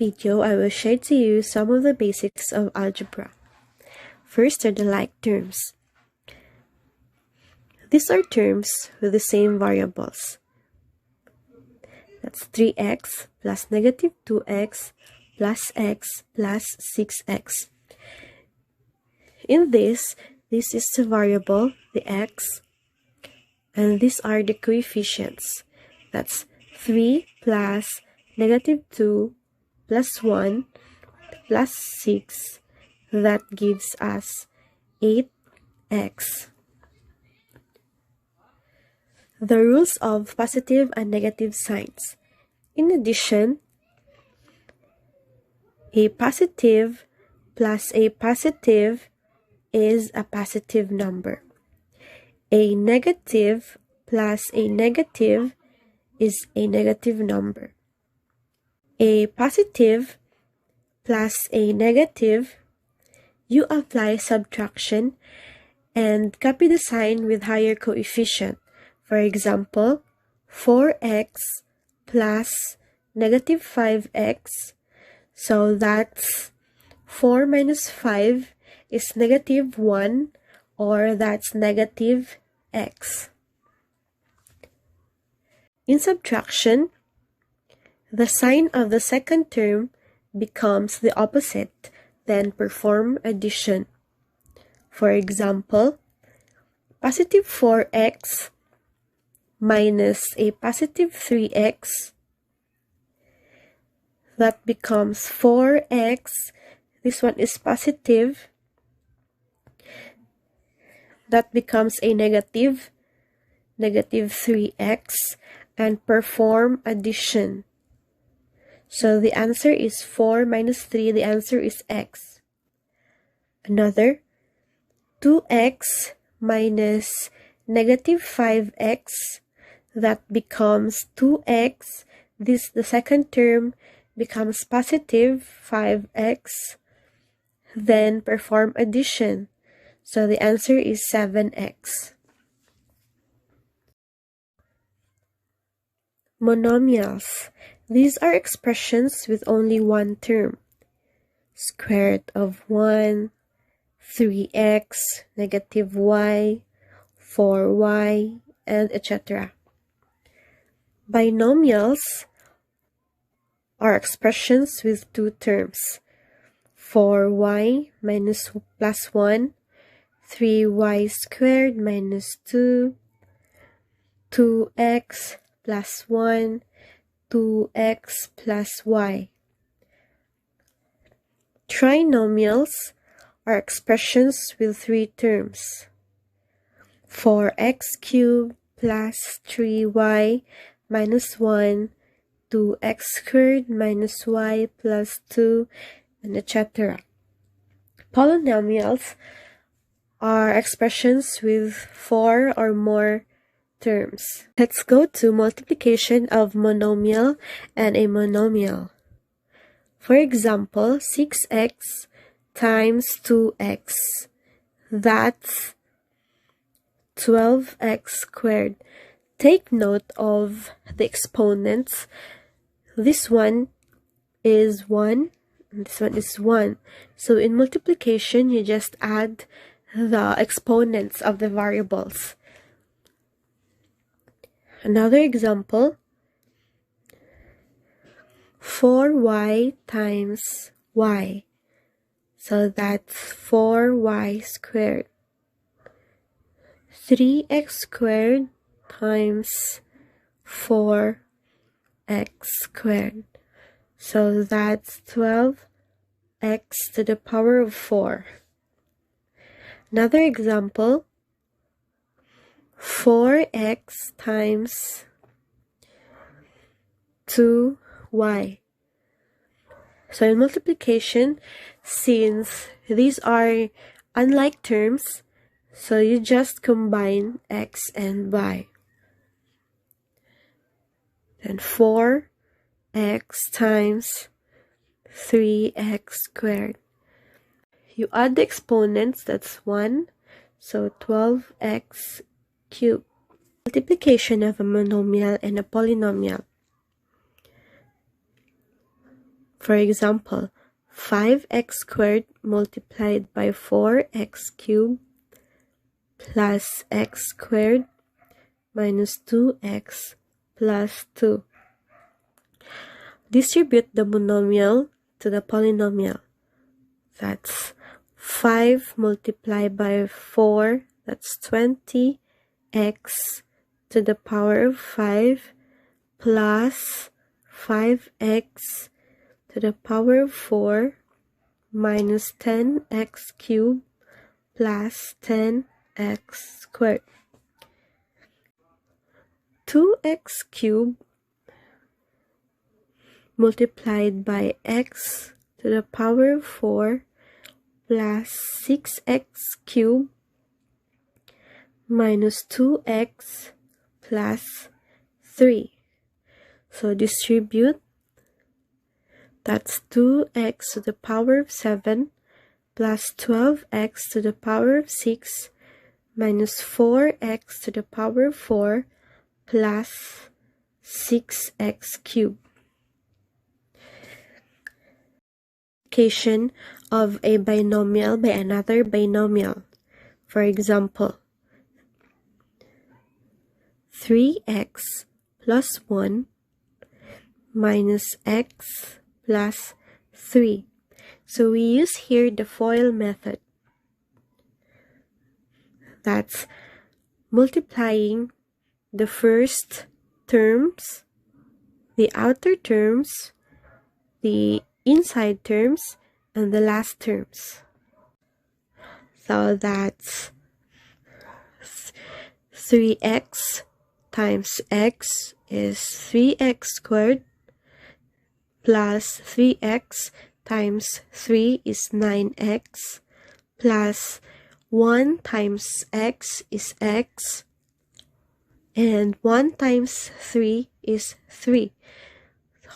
video, I will share to you some of the basics of algebra. First are the like terms. These are terms with the same variables. That's 3x plus negative 2x plus x plus 6x. In this is the variable, the x, and these are the coefficients. That's 3 plus negative 2 plus 1 plus 6. That gives us 8x. The rules of positive and negative signs. In addition, a positive plus a positive is a positive number. A negative plus a negative is a negative number. A positive plus a negative, you apply subtraction and copy the sign with higher coefficient. For example, 4x plus negative 5x. So that's 4 minus 5 is negative 1, or that's negative x. In subtraction, the sign of the second term becomes the opposite, then perform addition. For example, positive 4x minus a positive 3x, that becomes 4x. This one is positive. That becomes a negative 3x, and perform addition. So the answer is 4 minus 3. The answer is x. Another, 2x minus negative 5x. That becomes 2x. The second term becomes positive 5x. Then perform addition. So the answer is 7x. Monomials. These are expressions with only one term. Square root of 1, 3x, negative y, 4y, and etc. Binomials are expressions with two terms. 4y minus plus 1, 3y squared minus 2, 2x plus 1, 2x plus y. Trinomials are expressions with three terms. 4x cubed plus 3y minus 1, 2x squared minus y plus 2, and etc. Polynomials are expressions with 4 or more terms. Let's go to multiplication of monomial and a monomial. For example, 6x times 2x. That's 12x squared. Take note of the exponents. This one is 1, and this one is 1. So in multiplication, you just add the exponents of the variables. Another example, 4y times y. So that's 4y squared. 3x squared times 4x squared. So that's 12x to the power of 4. Another example, 4x times 2y. So in multiplication, since these are unlike terms, so you just combine x and y. Then 4x times 3x squared. You add the exponents, that's 1, so 12x cubed. Multiplication of a monomial and a polynomial. For example, 5x squared multiplied by 4x cubed plus x squared minus 2x plus 2. Distribute the monomial to the polynomial. That's 5 multiplied by 4, that's 20x to the power of 5 plus 5x to the power of 4 minus 10x cubed plus 10x squared. 2x cubed multiplied by x to the power of 4 plus 6x cubed minus 2x plus 3. So distribute. That's 2x to the power of 7 plus 12x to the power of 6 minus 4x to the power of 4 plus 6x cubed. Multiplication of a binomial by another binomial. For example, 3x plus 1 minus x plus 3. So we use here the FOIL method. That's multiplying the first terms, the outer terms, the inside terms, and the last terms. So that's 3x times x is 3x squared plus 3x times 3 is 9x plus 1 times x is x and 1 times 3 is 3.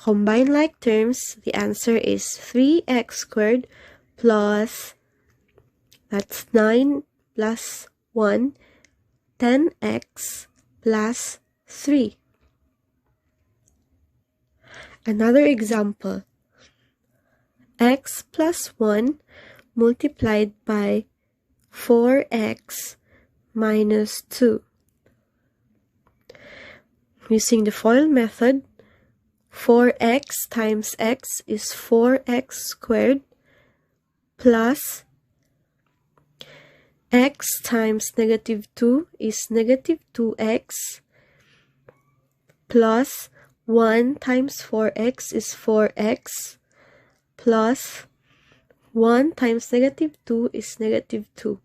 Combine like terms, the answer is 3x squared plus, that's 9 plus 1, 10x plus 3. Another example, x plus 1 multiplied by 4x minus 2. Using the FOIL method, 4x times x is 4x squared plus x times negative 2 is negative 2x plus 1 times 4x is 4x plus 1 times negative 2 is negative 2.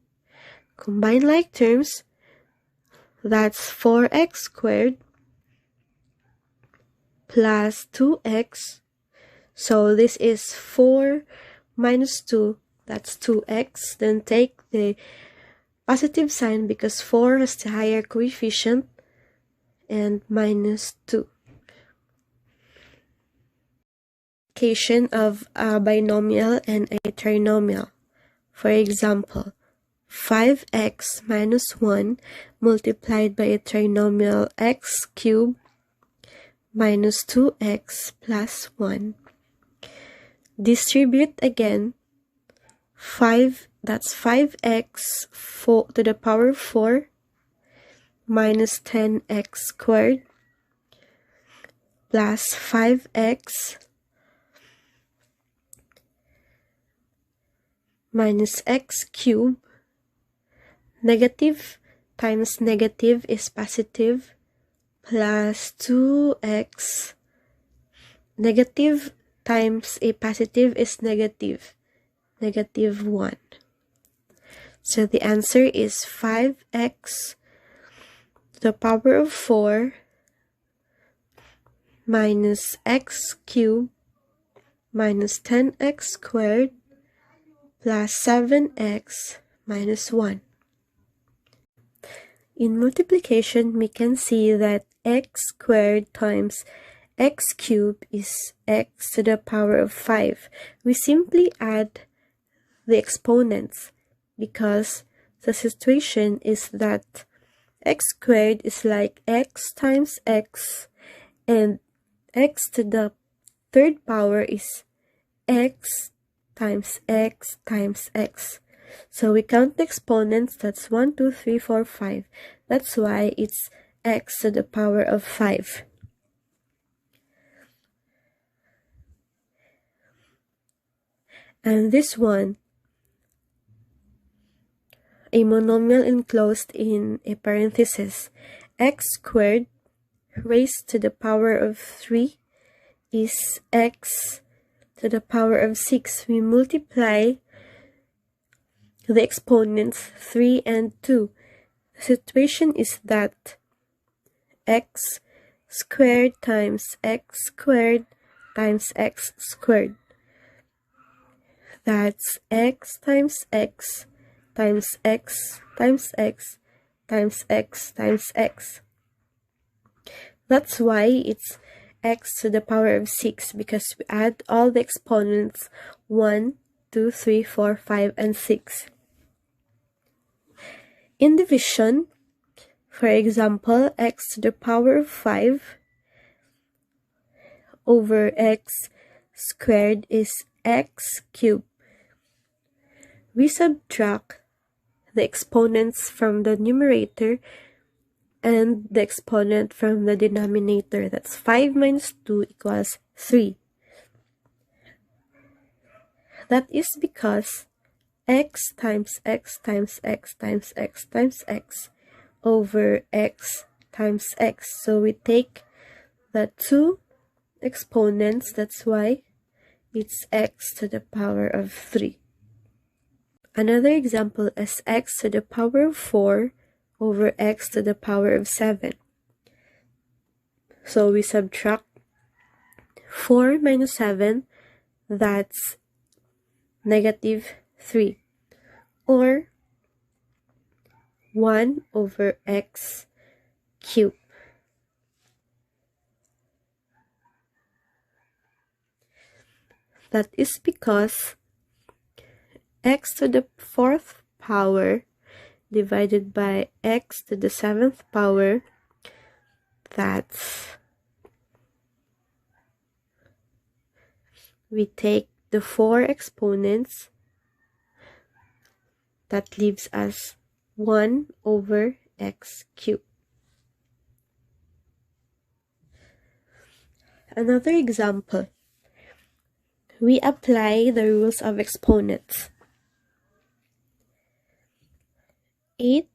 Combine like terms, that's 4x squared plus 2x. So this is 4 minus 2, that's 2x. Then take the positive sign because 4 has the higher coefficient, and minus 2. Multiplication of a binomial and a trinomial. For example, 5x minus 1 multiplied by a trinomial x cubed minus 2x plus 1. Distribute again. 5, that's 5x to the power of 4 minus 10x squared plus 5x minus x cubed. Negative times negative is positive plus 2x. Negative times a positive is negative, negative 1. So the answer is 5x to the power of 4 minus x cubed minus 10x squared plus 7x minus 1. In multiplication, we can see that x squared times x cubed is x to the power of 5. We simply add the exponents because the situation is that x squared is like x times x and x to the third power is x times x times x. So we count the exponents. That's 1, 2, 3, 4, 5. That's why it's x to the power of 5. And this one, a monomial enclosed in a parenthesis, x squared raised to the power of 3 is x to the power of 6. We multiply the exponents 3 and 2. The situation is that x squared times x squared times x squared. That's x times x times x times x times x times x. That's why it's x to the power of 6, because we add all the exponents 1, 2, 3, 4, 5, and 6. In division, for example, x to the power of 5 over x squared is x cubed. We subtract the exponents from the numerator and the exponent from the denominator. That's 5 minus 2 equals 3. That is because x times x times x times x times x over x times x. So we take the two exponents. That's why it's x to the power of 3. Another example is x to the power of 4 over x to the power of 7. So we subtract 4 minus 7, that's negative 3, or 1 over x cubed. That is because x to the 4th power divided by x to the 7th power, that's, we take the 4 exponents, that leaves us 1 over x cubed. Another example, we apply the rules of exponents. 8x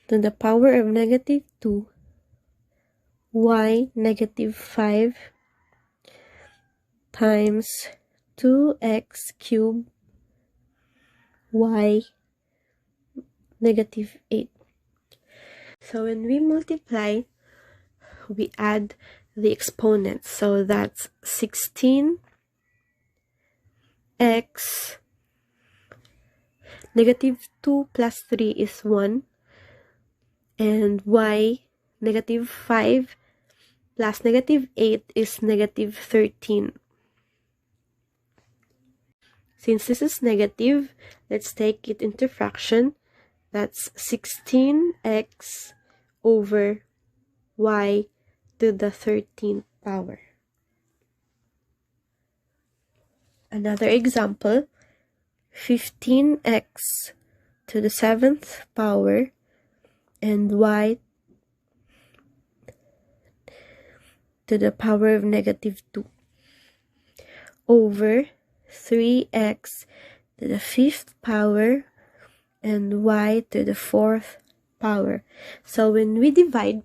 to the power of negative 2, y negative 5 times 2x cubed, y negative 8. So when we multiply, we add the exponents. So that's 16x negative 2 plus 3 is 1, and y negative 5 plus negative 8 is negative 13. Since this is negative, let's take it into fraction. That's 16x over y to the 13th power. Another example, 15x to the 7th power and y to the power of negative 2 over 3x to the 5th power and y to the 4th power. So when we divide,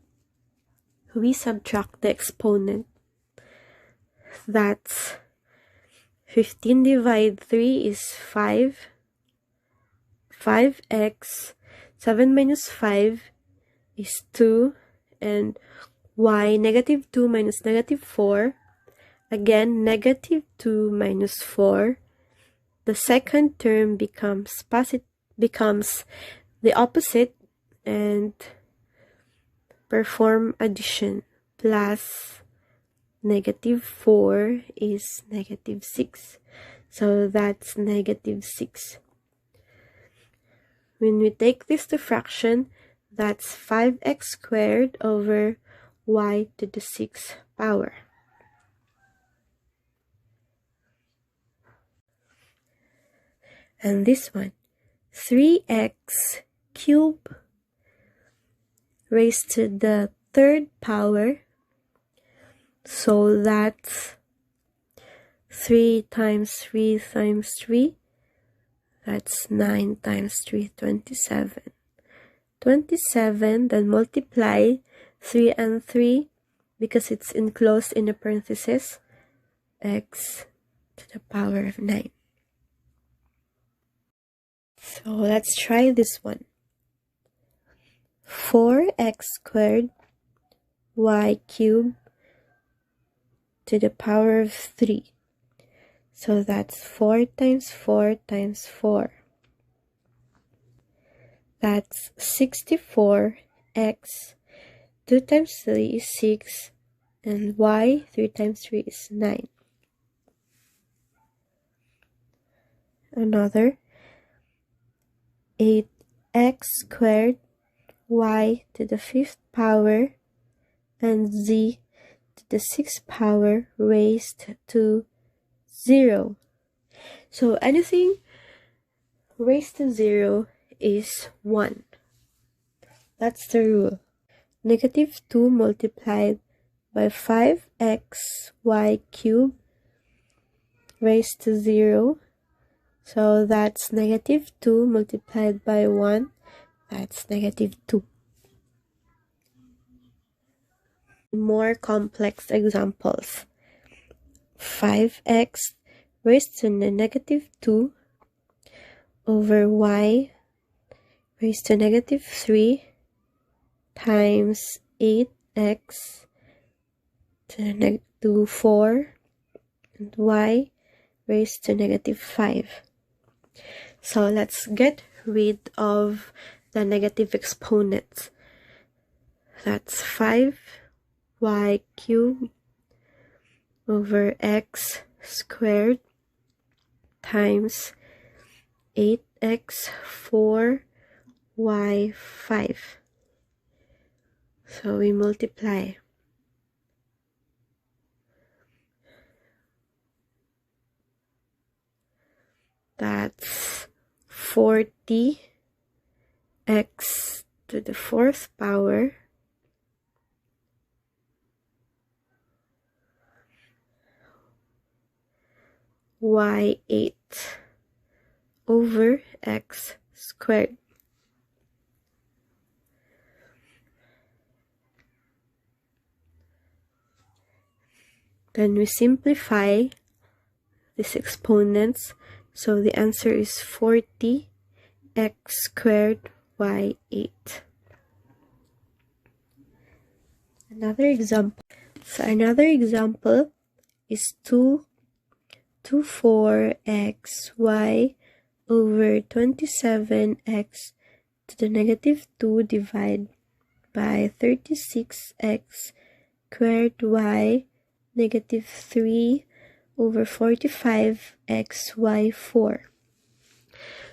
we subtract the exponent. That's 15 divided 3 is 5. 5x. 7 minus 5 is 2. And y negative 2 minus negative 4. Again, negative 2 minus 4. The second term becomes the opposite and perform addition. Plus negative 4 is negative 6. So that's negative 6. When we take this to fraction, that's 5x squared over y to the 6th power. And this one, 3x cubed raised to the third power. So that's 3 times 3 times 3. That's 9 times 3, 27. 27, then multiply 3 and 3 because it's enclosed in a parenthesis. X to the power of 9. So let's try this one. 4x squared y cubed to the power of 3. So that's 4 times 4 times 4. That's 64x. 2 times 3 is 6. And y, 3 times 3 is 9. Another 8x squared y to the 5th power and z to the 6th power raised to 0. So anything raised to 0 is 1. That's the rule. Negative 2 multiplied by 5x y cubed raised to 0. So that's negative 2 multiplied by 1. That's negative 2. More complex examples. 5x raised to the negative 2 over y raised to negative 3 times 8x to 4 and y raised to negative 5. So let's get rid of the negative exponents. That's 5y cubed over x squared times 8x 4y 5. So we multiply. That's 40x to the 4th power y8 over x squared. Then we simplify these exponents. So the answer is 40x squared y8. Another example. So another example is 24x y over 27x to the negative 2 divided by 36x squared y negative 3 over 45x y 4.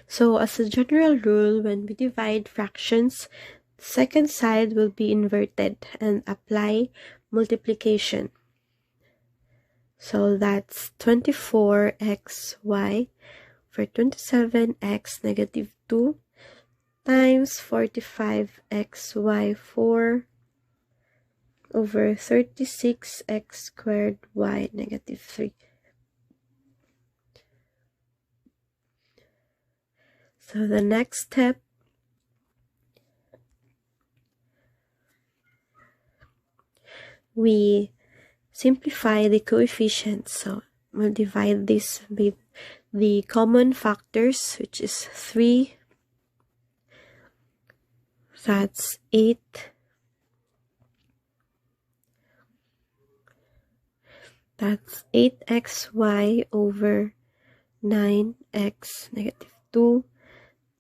So as a general rule, when we divide fractions, the second side will be inverted and apply multiplication. So that's 24xy for 27x negative 2 times 45xy4 over 36x squared y negative 3. So the next step, we simplify the coefficients. So we'll divide this with the common factors, which is 3. That's 8. That's 8xy over 9x negative 2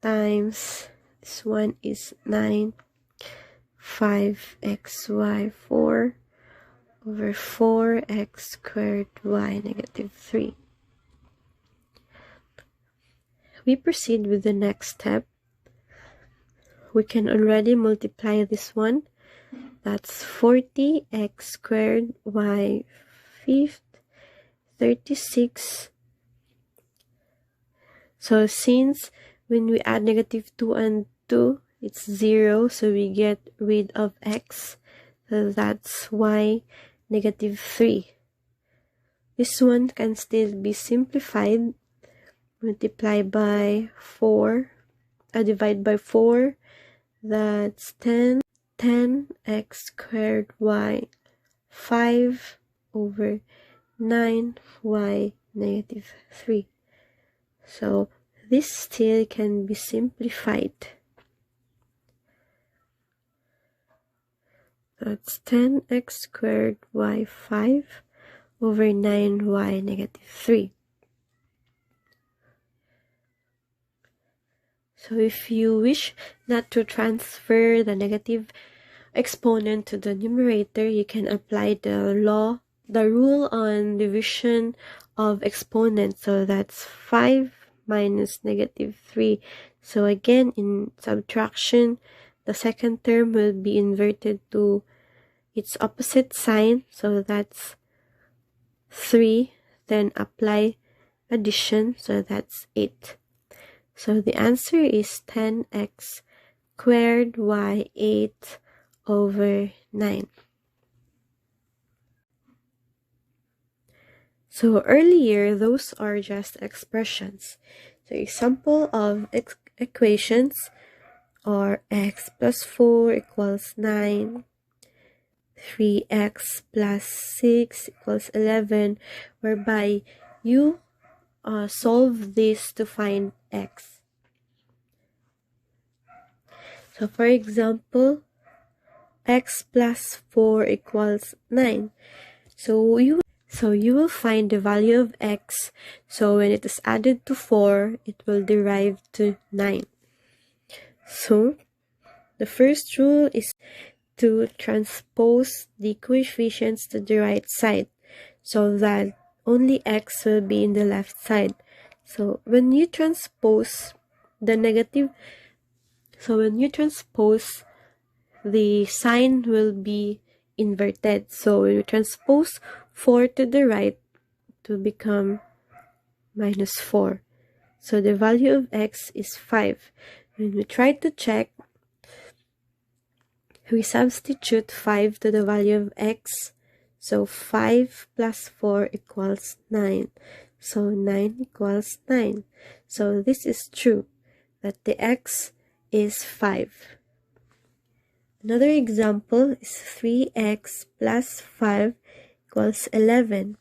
times, this one is 9, 5xy4 over 4x squared y negative 3. We proceed with the next step. We can already multiply this one. That's 40x squared y fifth 36 So since when we add negative 2 and 2, it's 0, so we get rid of x. So that's why negative 3. This one can still be simplified. Multiply by 4, divide by 4, that's 10x squared y, 5 over 9y negative 3. So this still can be simplified. That's 10x squared y 5 over 9y negative 3. So if you wish not to transfer the negative exponent to the numerator, you can apply the rule on division of exponents. So that's 5 minus negative 3. So again, in subtraction, the second term will be inverted to its opposite sign. So that's 3. Then apply addition. So that's 8. So the answer is 10x squared y 8 over 9. So earlier, those are just expressions. So example of equations are x plus 4 equals 9, 3x plus 6 equals 11, whereby you solve this to find x. So for example, x plus 4 equals 9. So you will find the value of x. So when it is added to 4, it will derive to 9. So the first rule is to transpose the coefficients to the right side so that only x will be in the left side. So when you transpose the sign will be inverted. So when you transpose 4 to the right, it will become minus 4. So the value of x is 5. When we try to check, we substitute 5 to the value of x. So 5 plus 4 equals 9. So 9 equals 9. So this is true, that the x is 5. Another example is 3x plus 5 equals 11.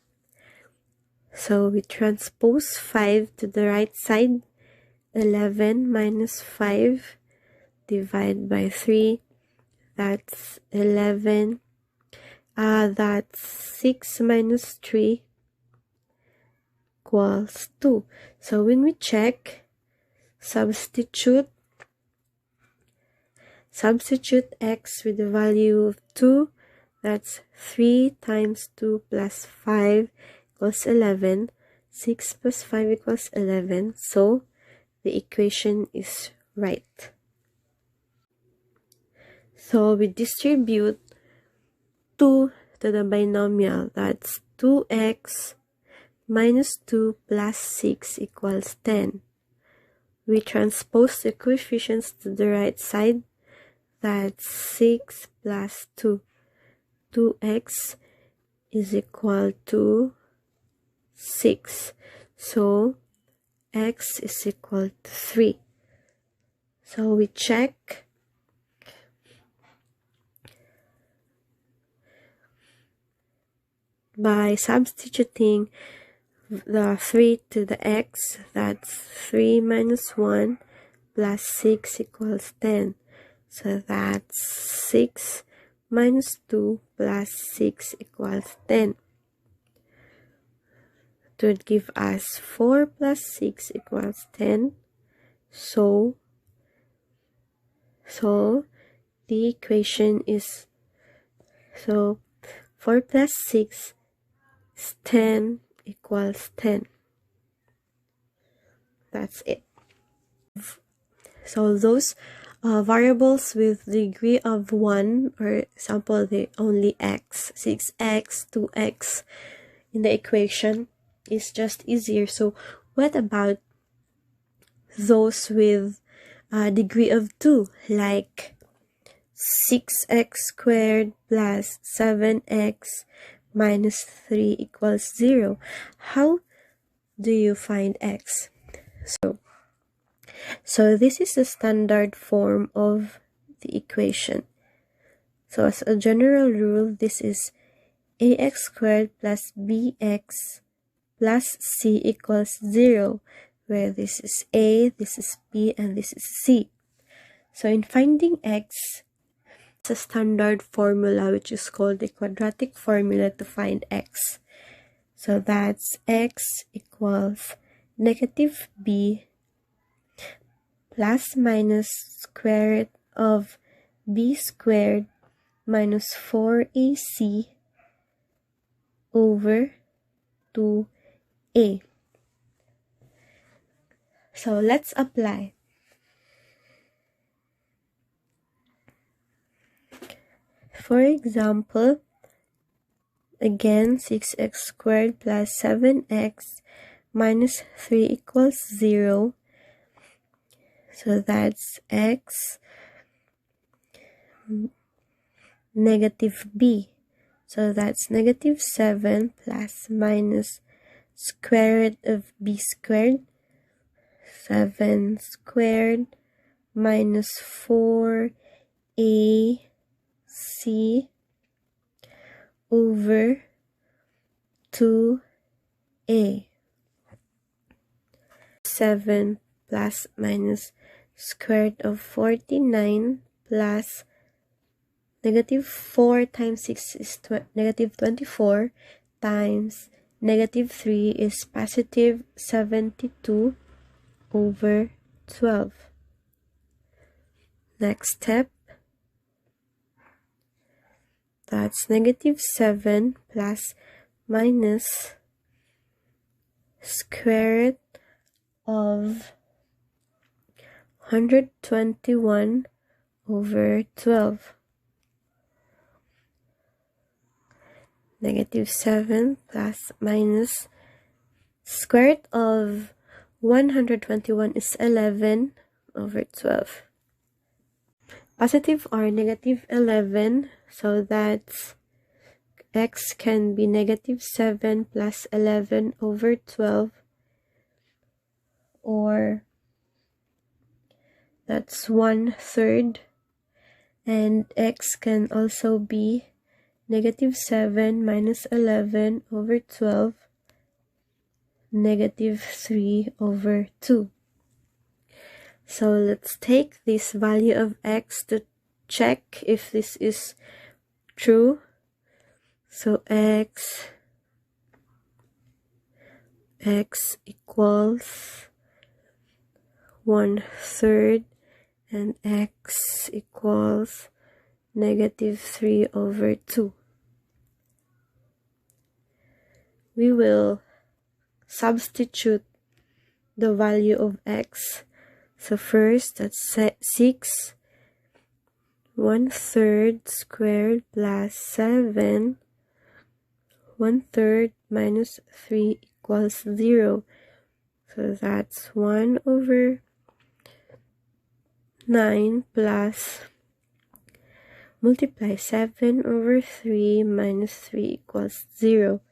So we transpose 5 to the right side. 11 minus 5 divide by 3. That's 11. That's 6 minus 3 equals 2. So when we check, substitute x with the value of 2. That's 3 times 2 plus 5 equals 11. 6 plus 5 equals 11. So the equation is right. So we distribute 2 to the binomial. That's 2x minus 2 plus 6 equals 10. We transpose the coefficients to the right side. That's 6 plus 2. 2x is equal to 6. So x is equal to 3. So we check. By substituting the 3 to the x, that's 3 minus 1 plus 6 equals 10. So that's 6 minus 2 plus 6 equals 10. It would give us 4 plus 6 equals 10. So the equation is, 4 plus 6 is 10 equals 10. That's it. So those variables with degree of 1, or example, the only x, 6x, 2x in the equation is just easier. So what about those with a degree of 2, like 6x squared plus 7x minus 3 equals 0. How do you find x? So this is the standard form of the equation. So as a general rule, this is ax squared plus bx plus c equals 0, where this is a, this is b, and this is c. So in finding x, it's a standard formula which is called the quadratic formula to find x. So that's x equals negative b plus minus square root of b squared minus 4ac over 2a. So let's apply. For example, again, 6x squared plus 7x minus 3 equals 0. So that's x negative b. So that's negative 7 plus minus square root of b squared. 7 squared minus 4ac over 2a. 7 plus minus square root of 49 plus negative 4 times 6 is negative 24 times negative 3 is positive 72 over 12. Next step, that's negative 7 plus minus square root of 121 over 12. Negative 7 plus minus square root of 121 is 11 over 12. Positive or negative 11, so that's x can be negative 7 plus 11 over 12, or that's 1/3, and x can also be negative 7 minus 11 over 12, negative 3 over 2. So let's take this value of x to check if this is true. So x equals 1/3 and x equals negative 3 over 2. We will substitute the value of x. So first, that's 6 1/3 squared plus 7 1/3 minus 3 equals 0. So that's 1 over 9 plus multiply 7 over 3 minus 3 equals 0.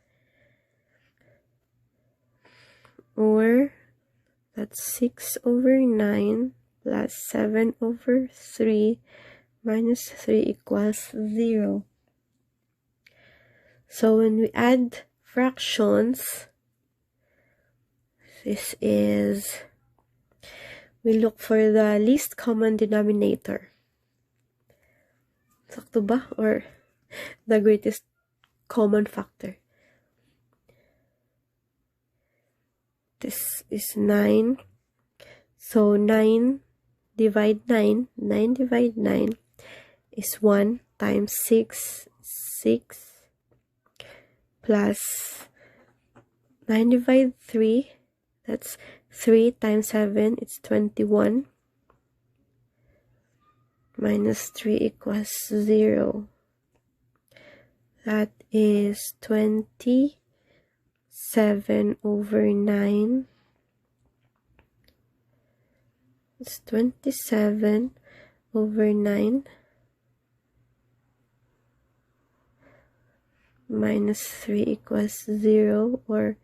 Or that's 6 over 9 plus 7 over 3 minus 3 equals 0. So when we add fractions, we look for the least common denominator. Sakto ba? Or the greatest common factor. This is 9. So 9 divide 9. 9 divide 9 is 1 times 6. 6 plus 9 divide 3. That's 3 times 7. It's 21. Minus 3 equals 0. That is 27 over 9 It's 27 over 9 minus 3 equals 0, or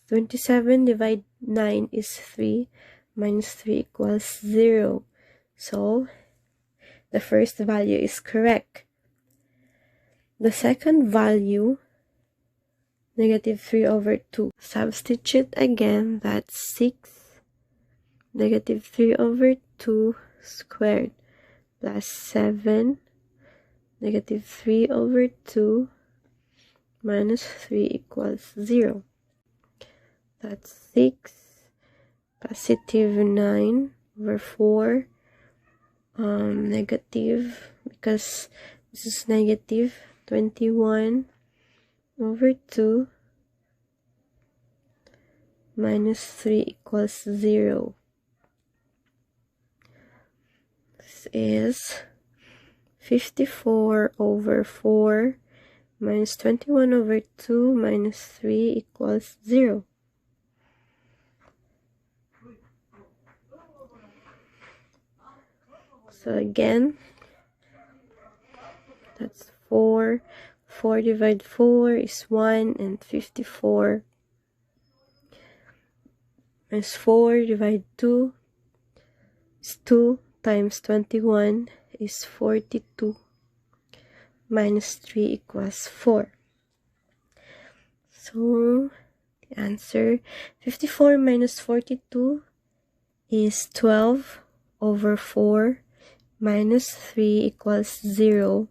27 divided 9 is 3, minus 3 equals 0. So the first value is correct. The second value, negative 3 over 2. Substitute again, that's 6. Negative 3 over 2 squared plus 7. Negative 3 over 2 minus 3 equals 0. That's 6. Positive 9 over 4. Negative, because this is negative, 21 over 2 minus 3 equals 0. This is 54 over 4 minus 21 over 2 minus 3 equals 0. So again, that's 4. 4 divided 4 is 1, and 54 minus 4 divided 2 is 2, times 21 is 42, minus 3 equals 4. So the answer, 54 minus 42 is 12 over 4 minus 3 equals 0,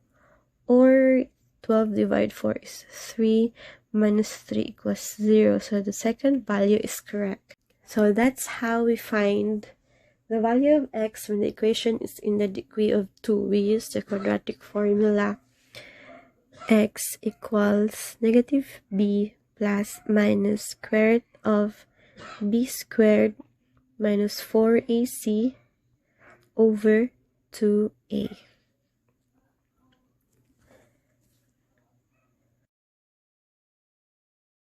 or 12 divided 4 is 3, minus 3 equals 0. So the second value is correct. So that's how we find the value of x when the equation is in the degree of 2. We use the quadratic formula. X equals negative b plus minus square root of b squared minus 4ac over 2a.